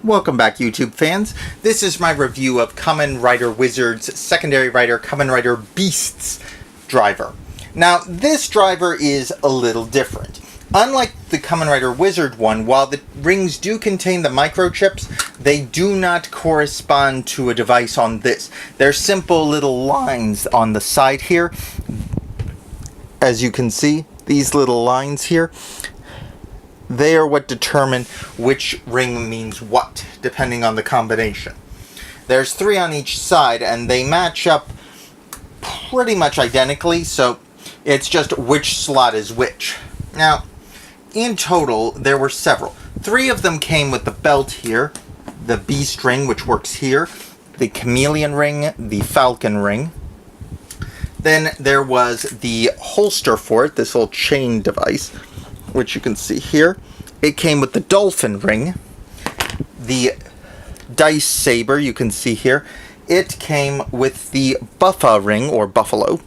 Welcome back, YouTube fans. This is my review of Kamen Rider Wizard's secondary rider, Kamen Rider Beast's driver. Now, this driver is a little different. Unlike the Kamen Rider Wizard one, while the rings do contain the microchips, they do not correspond to a device on this. They're simple little lines on the side here. As you can see, these little lines here, they are what determine which ring means what, depending on the combination. There's 3 on each side, and they match up pretty much identically, so it's just which slot is which. Now, in total, there were several. 3 of them came with the belt here, the Beast ring, which works here, the Chameleon ring, the Falcon ring. Then there was the holster for it, this little chain device, which you can see here. It came with the Dolphin ring, the Dice Saber, you can see here. It came with the Buffa ring, or Buffalo.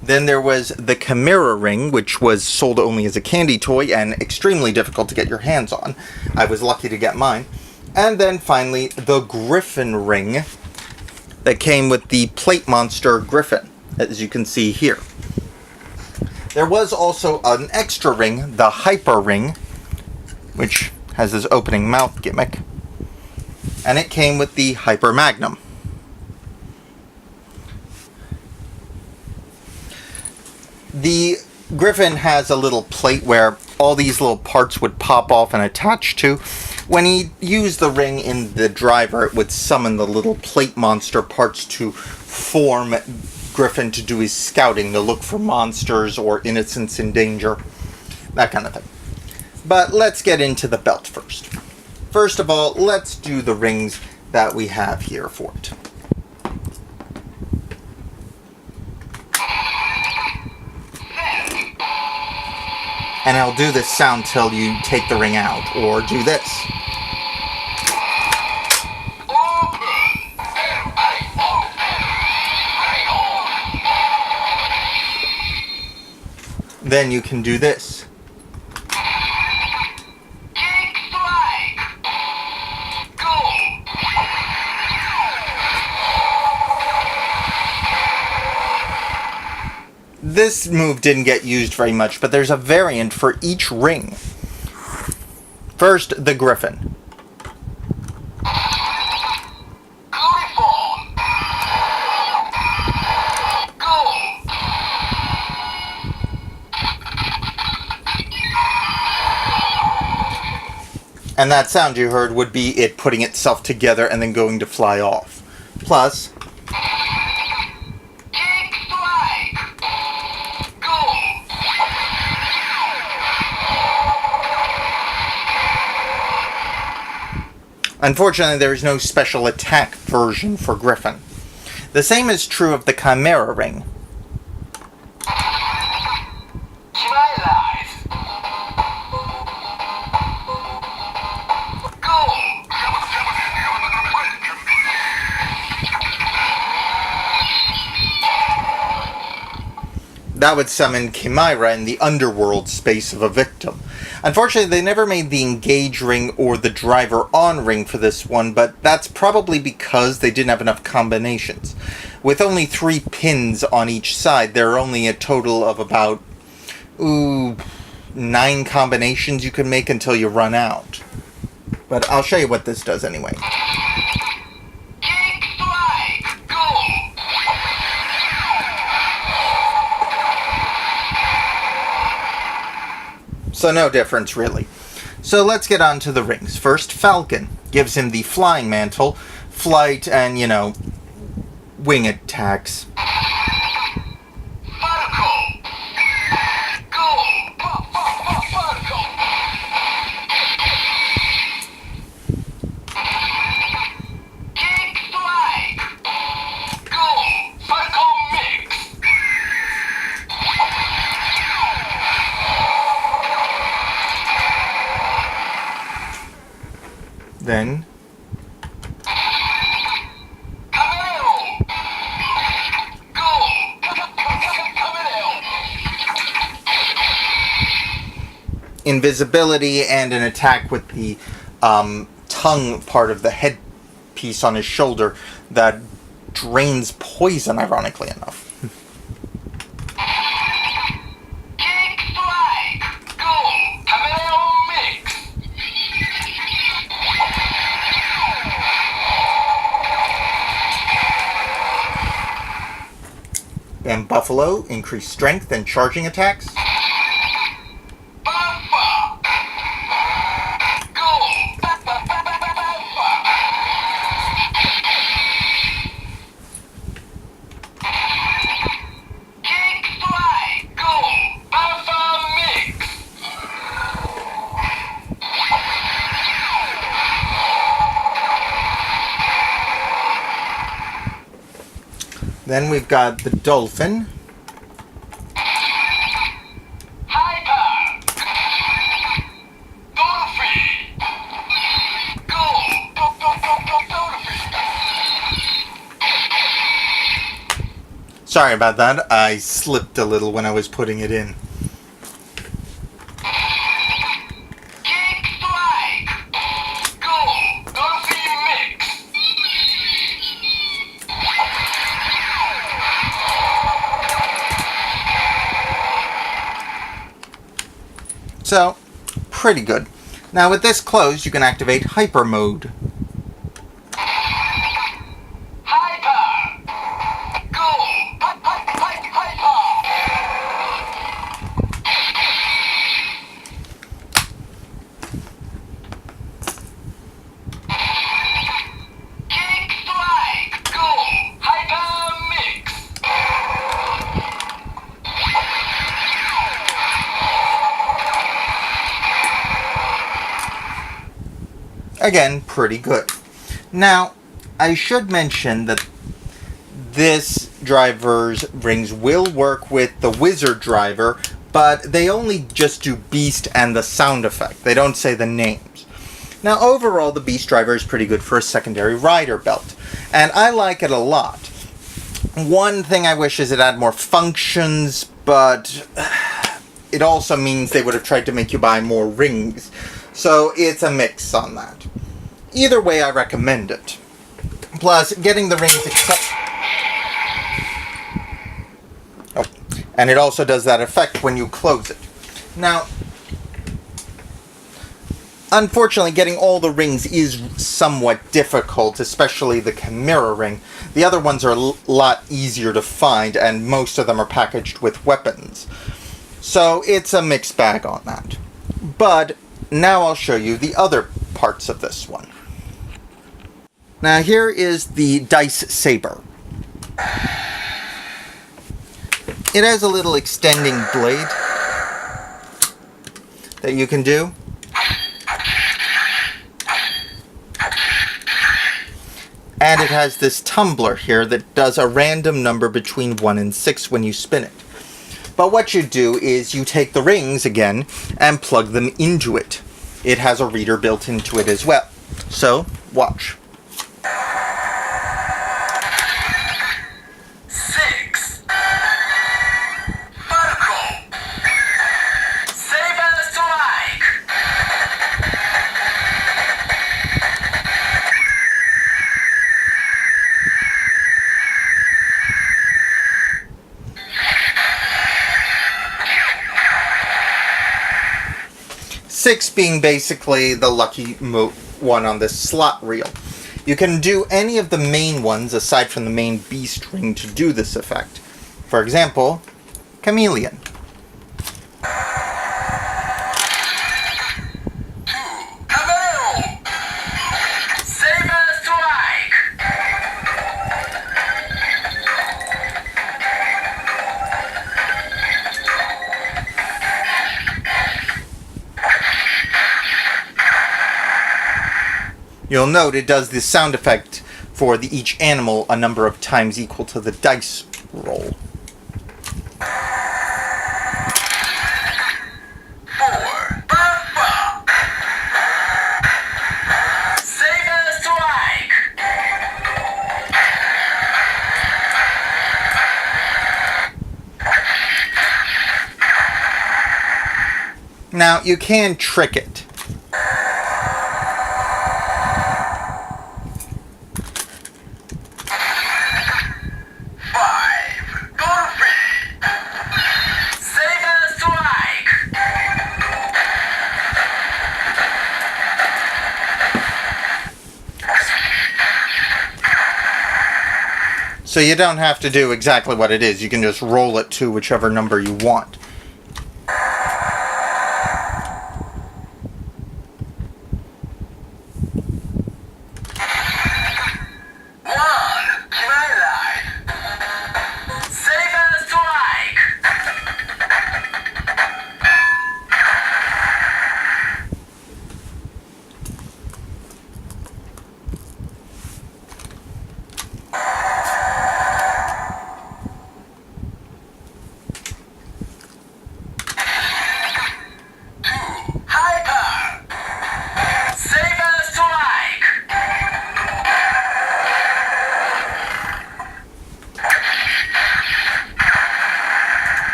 Then there was the Chimera ring, which was sold only as a candy toy and extremely difficult to get your hands on. I was lucky to get mine. And then finally, the Griffon ring that came with the plate monster Griffon, as you can see here. There was also an extra ring, the Hyper ring, which has this opening mouth gimmick. And it came with the Hyper Magnum. The Griffon has a little plate where all these little parts would pop off and attach to. When he used the ring in the driver, it would summon the little plate monster parts to form Griffon to do his scouting, to look for monsters or innocents in danger, that kind of thing. But let's get into the belt first. First of all, let's do the rings that we have here for it. And I'll do this sound till you take the ring out, or do this. Then you can do this. This move didn't get used very much, but there's a variant for each ring. First, the Griffon. And that sound you heard would be it putting itself together and then going to fly off. Plus, unfortunately, there is no special attack version for Griffon. The same is true of the Chimera ring. That would summon Chimera in the underworld space of a victim. Unfortunately, they never made the engage ring or the driver on ring for this one, but that's probably because they didn't have enough combinations. With only 3 pins on each side, there are only a total of about 9 combinations you can make until you run out. But I'll show you what this does anyway. So no difference, really. So let's get on to the rings. First, Falcon. Gives him the flying mantle, flight, and, wing attacks. Then invisibility and an attack with the tongue part of the headpiece on his shoulder that drains poison, ironically enough. And Buffalo, increased strength and charging attacks. Then we've got the Dolphin. Sorry about that. I slipped a little when I was putting it in. So, pretty good. Now with this closed, you can activate Hyper Mode. Again, pretty good. Now, I should mention that this driver's rings will work with the Wizard driver, but they only just do Beast and the sound effect. They don't say the names. Now, overall, the Beast driver is pretty good for a secondary rider belt, and I like it a lot. One thing I wish is it had more functions, but it also means they would have tried to make you buy more rings. So it's a mix on that. Either way, I recommend it. Plus, getting the rings and it also does that effect when you close it. Now, unfortunately, getting all the rings is somewhat difficult, especially the Chimera ring. The other ones are a lot easier to find, and most of them are packaged with weapons. So it's a mixed bag on that. But now I'll show you the other parts of this one. Now here is the Dice Saber. It has a little extending blade that you can do. And it has this tumbler here that does a random number between 1 and 6 when you spin it. But what you do is you take the rings again and plug them into it. It has a reader built into it as well. So, watch. 6. Falco. Saber strike. 6 being basically the lucky one on this slot reel. You can do any of the main ones aside from the main beast ring to do this effect. For example, Chameleon. 2. Kamen. Saber strike. 2. You'll note it does the sound effect for each animal a number of times equal to the dice roll. 4. Buffer. Saber strike. Now, you can trick it. So you don't have to do exactly what it is. You can just roll it to whichever number you want.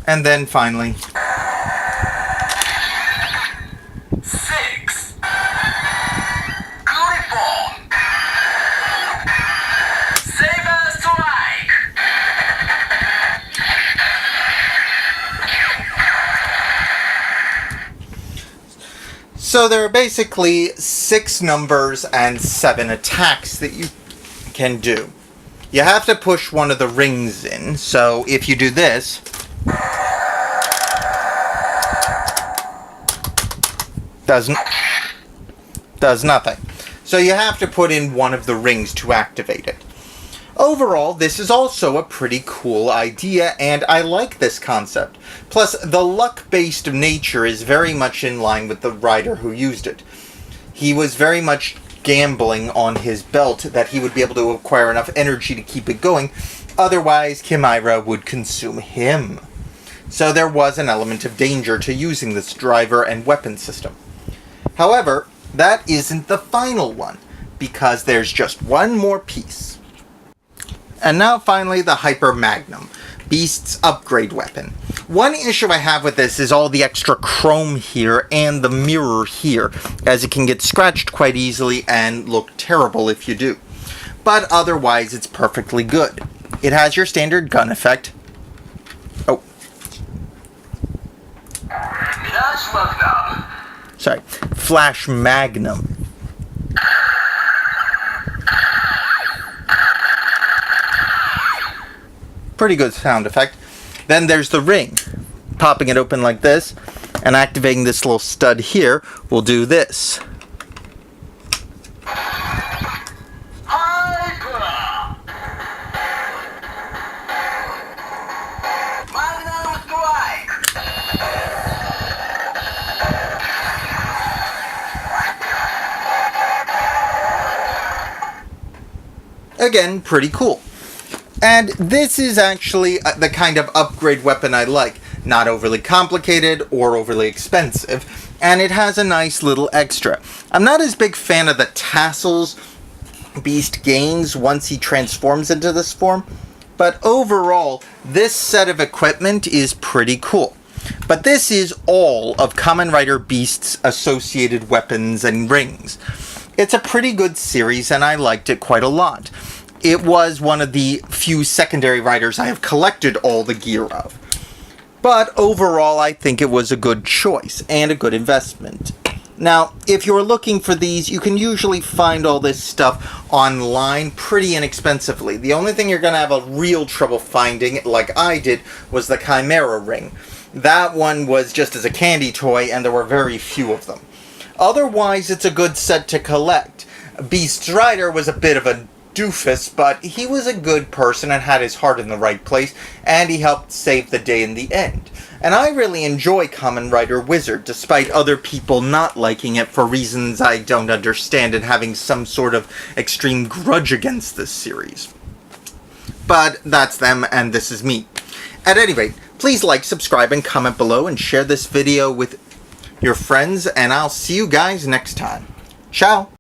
And then finally, 6. Griffon. Saber strike. so there are basically 6 numbers and 7 attacks that you can do. You have to push one of the rings in, so if you do this, does nothing. So you have to put in one of the rings to activate it. Overall, this is also a pretty cool idea, and I like this concept. Plus, the luck-based nature is very much in line with the rider who used it. He was very much gambling on his belt that he would be able to acquire enough energy to keep it going, otherwise Chimera would consume him. So there was an element of danger to using this driver and weapon system. However, that isn't the final one, because there's just one more piece. And now finally the Hyper Magnum, Beast's upgrade weapon. One issue I have with this is all the extra chrome here and the mirror here, as it can get scratched quite easily and look terrible if you do. But otherwise it's perfectly good. It has your standard gun effect. Oh. Sorry, Flash Magnum. Pretty good sound effect. Then there's the ring. Popping it open like this and activating this little stud here will do this. Magnum strike. Again, pretty cool. And this is actually the kind of upgrade weapon I like. Not overly complicated or overly expensive. And it has a nice little extra. I'm not as big fan of the tassels Beast gains once he transforms into this form. But overall, this set of equipment is pretty cool. But this is all of Kamen Rider Beast's associated weapons and rings. It's a pretty good series and I liked it quite a lot. It was one of the few secondary riders I have collected all the gear of. But overall, I think it was a good choice and a good investment. Now, if you're looking for these, you can usually find all this stuff online pretty inexpensively. The only thing you're going to have a real trouble finding, like I did, was the Chimera ring. That one was just as a candy toy, and there were very few of them. Otherwise, it's a good set to collect. Beast's Rider was a bit of a doofus, but he was a good person and had his heart in the right place, and he helped save the day in the end. And I really enjoy Kamen Rider Wizard, despite other people not liking it for reasons I don't understand and having some sort of extreme grudge against this series. But that's them, and this is me. At any rate, please like, subscribe, and comment below, and share this video with your friends, and I'll see you guys next time. Ciao!